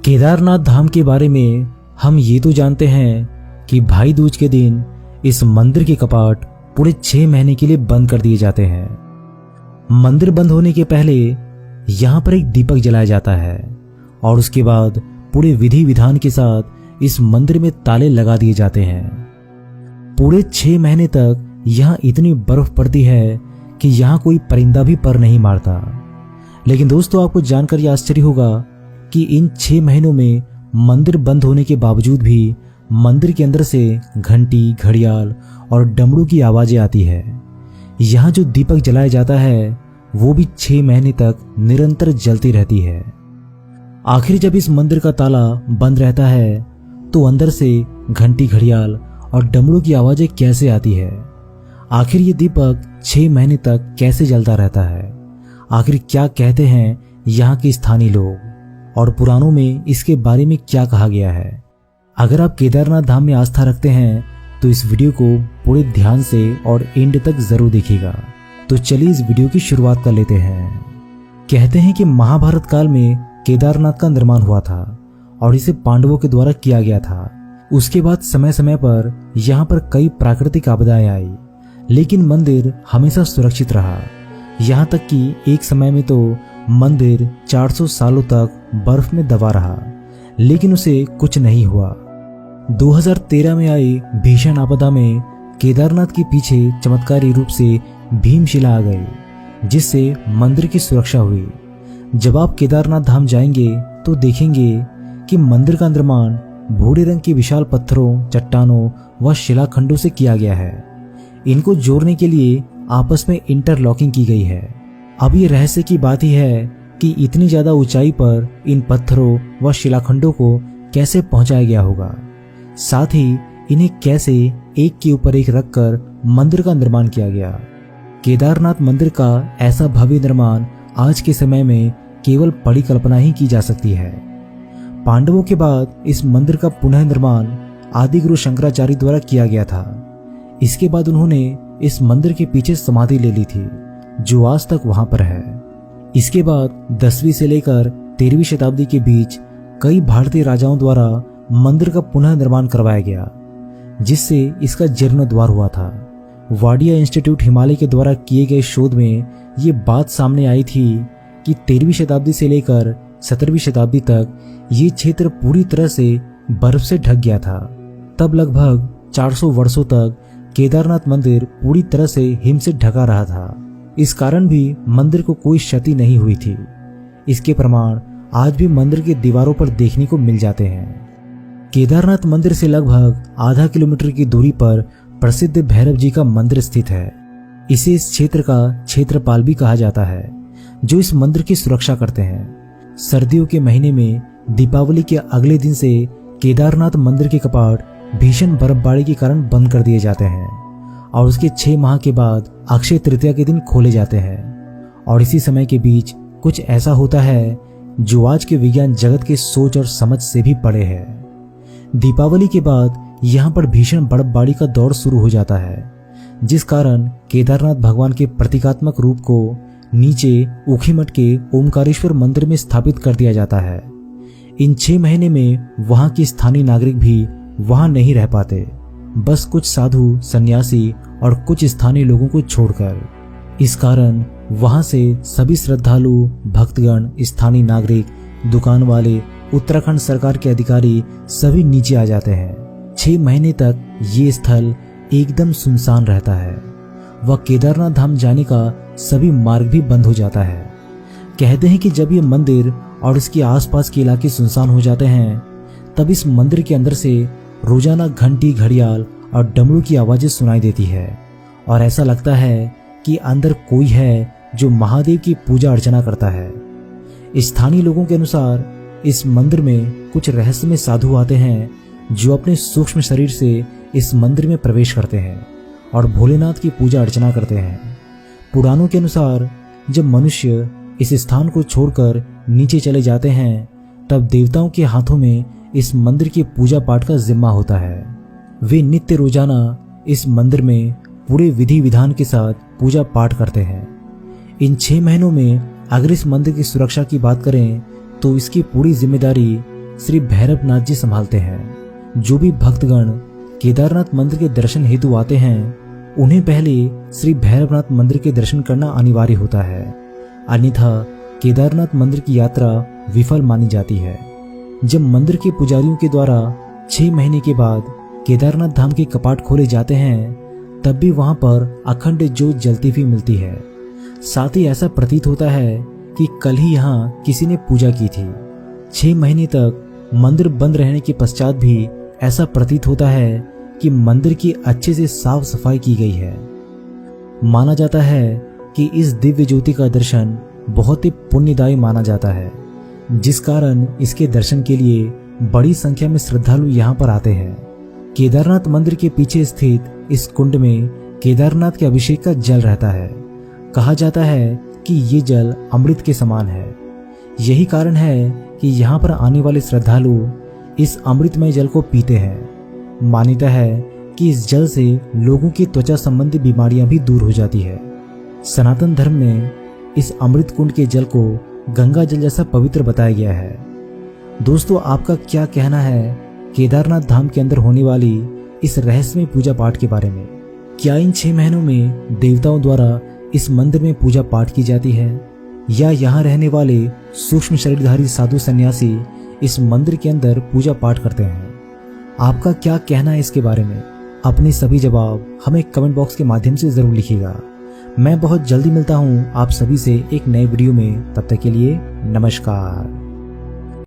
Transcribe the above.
केदारनाथ धाम के बारे में हम ये तो जानते हैं कि भाई दूज के दिन इस मंदिर के कपाट पूरे 6 महीने के लिए बंद कर दिए जाते हैं। मंदिर बंद होने के पहले यहाँ पर एक दीपक जलाया जाता है और उसके बाद पूरे विधि विधान के साथ इस मंदिर में ताले लगा दिए जाते हैं। पूरे 6 महीने तक यहाँ इतनी बर्फ पड़ती है कि यहाँ कोई परिंदा भी पर नहीं मारता। लेकिन दोस्तों, आपको जानकर यह आश्चर्य होगा कि इन 6 महीनों में मंदिर बंद होने के बावजूद भी मंदिर के अंदर से घंटी, घड़ियाल और डमरू की आवाजें आती है। यहाँ जो दीपक जलाया जाता है वो भी 6 महीने तक निरंतर जलती रहती है। आखिर जब इस मंदिर का ताला बंद रहता है तो अंदर से घंटी, घड़ियाल और डमरू की आवाजें कैसे आती है? आखिर ये दीपक 6 महीने तक कैसे जलता रहता है? आखिर क्या कहते हैं यहाँ के स्थानीय लोग और पुराणों में इसके बारे में क्या कहा गया है? अगर आप केदारनाथ धाम में आस्था रखते हैं तो इस वीडियो को पूरे ध्यान से और एंड तक जरूर देखिएगा। तो चलिए इस वीडियो की शुरुआत कर लेते हैं। कहते हैं कि महाभारत काल में केदारनाथ का निर्माण हुआ था और इसे पांडवों के द्वारा किया गया था। उसके बाद समय समय पर यहाँ पर कई प्राकृतिक आपदाएं आई, लेकिन मंदिर हमेशा सुरक्षित रहा। यहाँ तक कि एक समय में तो मंदिर 400 सालों तक बर्फ में दबा रहा, लेकिन उसे कुछ नहीं हुआ। 2013 में आई भीषण आपदा में केदारनाथ के पीछे चमत्कारी रूप से भीमशिला आ गई, जिससे मंदिर की सुरक्षा हुई। जब आप केदारनाथ धाम जाएंगे तो देखेंगे कि मंदिर का निर्माण भूरे रंग के विशाल पत्थरों, चट्टानों व शिलाखंडों से किया गया है। इनको जोड़ने के लिए आपस में इंटरलॉकिंग की गई है। अब ये रहस्य की बात ही है कि इतनी ज्यादा ऊंचाई पर इन पत्थरों व शिलाखंडों को कैसे पहुंचाया गया होगा, साथ ही इन्हें कैसे एक के ऊपर एक रखकर मंदिर का निर्माण किया गया। केदारनाथ मंदिर का ऐसा भव्य निर्माण आज के समय में केवल बड़ी कल्पना ही की जा सकती है। पांडवों के बाद इस मंदिर का पुनः निर्माण आदि गुरु शंकराचार्य द्वारा किया गया था। इसके बाद उन्होंने इस मंदिर के पीछे समाधि ले ली थी, जो आज तक वहां पर है। इसके बाद 10वीं से लेकर 13वीं शताब्दी के बीच कई भारतीय राजाओं द्वारा मंदिर का पुनः निर्माण करवाया गया, जिससे इसका जीर्णोद्धार हुआ था। वाडिया इंस्टीट्यूट हिमालय के द्वारा किए गए शोध में ये बात सामने आई थी कि 13वीं शताब्दी से लेकर 17वीं शताब्दी तक ये क्षेत्र पूरी तरह से बर्फ से ढक गया था। तब लगभग 400 वर्षों तक केदारनाथ मंदिर पूरी तरह से हिम से ढका रहा था। इस कारण भी मंदिर को कोई क्षति नहीं हुई थी। इसके प्रमाण आज भी मंदिर की दीवारों पर देखने को मिल जाते हैं। केदारनाथ मंदिर से लगभग आधा किलोमीटर की दूरी पर प्रसिद्ध भैरव जी का मंदिर स्थित है। इसे इस क्षेत्र का क्षेत्रपाल भी कहा जाता है, जो इस मंदिर की सुरक्षा करते हैं। सर्दियों के महीने में दीपावली के अगले दिन से केदारनाथ मंदिर के कपाट भीषण बर्फबारी के कारण बंद कर दिए जाते हैं और उसके 6 माह के बाद अक्षय तृतीया के दिन खोले जाते हैं। और इसी समय के बीच कुछ ऐसा होता है जो आज के विज्ञान जगत के सोच और समझ से भी परे है। दीपावली के बाद यहाँ पर भीषण बर्फबारी का दौर शुरू हो जाता है, जिस कारण केदारनाथ भगवान के प्रतीकात्मक रूप को नीचे ऊखीमठ के ओमकारेश्वर मंदिर में स्थापित कर दिया जाता है। इन 6 महीने में वहाँ के स्थानीय नागरिक भी वहाँ नहीं रह पाते, बस कुछ साधु, सन्यासी और कुछ स्थानीय लोगों को छोड़कर। इस कारण वहां से सभी श्रद्धालु, भक्तगण, स्थानीय नागरिक, दुकान वाले, उत्तराखंड सरकार के अधिकारी सभी नीचे आ जाते हैं। 6 महीने तक ये स्थल एकदम सुनसान रहता है व केदारनाथ धाम जाने का सभी मार्ग भी बंद हो जाता है। कहते हैं कि जब ये मंदिर और इसके आसपास के इलाके सुनसान हो जाते हैं, तब इस मंदिर के अंदर से रोजाना घंटी, घड़ियाल और डमरू की आवाजें सुनाई देती है और ऐसा लगता है कि अंदर कोई है जो महादेव की पूजा अर्चना करता है। स्थानीय लोगों के अनुसार इस मंदिर में कुछ रहस्यमय साधु आते हैं जो अपने सूक्ष्म शरीर से इस मंदिर में प्रवेश करते हैं और भोलेनाथ की पूजा अर्चना करते हैं। पुराणों के अनुसार जब मनुष्य इस स्थान को छोड़कर नीचे चले जाते हैं, तब देवताओं के हाथों में इस मंदिर की पूजा पाठ का जिम्मा होता है। वे नित्य रोजाना इस मंदिर में पूरे विधि विधान के साथ पूजा पाठ करते हैं। इन 6 महीनों में अगर इस मंदिर की सुरक्षा की बात करें तो इसकी पूरी जिम्मेदारी श्री भैरवनाथ जी संभालते हैं। जो भी भक्तगण केदारनाथ मंदिर के दर्शन हेतु आते हैं उन्हें पहले श्री भैरवनाथ मंदिर के दर्शन करना अनिवार्य होता है, अन्यथा केदारनाथ मंदिर की यात्रा विफल मानी जाती है। जब मंदिर के पुजारियों के द्वारा 6 महीने के बाद केदारनाथ धाम के कपाट खोले जाते हैं तब भी वहां पर अखंड ज्योत जलती हुई मिलती है। साथ ही ऐसा प्रतीत होता है कि कल ही यहाँ किसी ने पूजा की थी। 6 महीने तक मंदिर बंद रहने के पश्चात भी ऐसा प्रतीत होता है कि मंदिर की अच्छे से साफ सफाई की गई है। माना जाता है कि इस दिव्य ज्योति का दर्शन बहुत ही पुण्यदायी माना जाता है, जिस कारण इसके दर्शन के लिए बड़ी संख्या में श्रद्धालु यहाँ पर आते हैं। केदारनाथ मंदिर के पीछे स्थित इस कुंड में केदारनाथ के अभिषेक का जल रहता है। कहा जाता है कि ये जल अमृत के समान है। यही कारण है कि यहाँ पर आने वाले श्रद्धालु इस अमृतमय जल को पीते हैं। मान्यता है कि इस जल से लोगों की त्वचा संबंधी बीमारियां भी दूर हो जाती है। सनातन धर्म में इस अमृत कुंड के जल को गंगा जल जैसा पवित्र बताया गया है। दोस्तों, आपका क्या कहना है केदारनाथ धाम के अंदर होने वाली इस रहस्यमय पूजा पाठ के बारे में? क्या इन 6 महीनों में देवताओं द्वारा इस मंदिर में पूजा पाठ की जाती है, या यहाँ रहने वाले सूक्ष्म शरीरधारी साधु सन्यासी इस मंदिर के अंदर पूजा पाठ करते हैं? आपका क्या कहना है इसके बारे में? अपने सभी जवाब हमें कमेंट बॉक्स के माध्यम से जरूर लिखिएगा। मैं बहुत जल्दी मिलता हूँ आप सभी से एक नए वीडियो में। तब तक के लिए नमस्कार।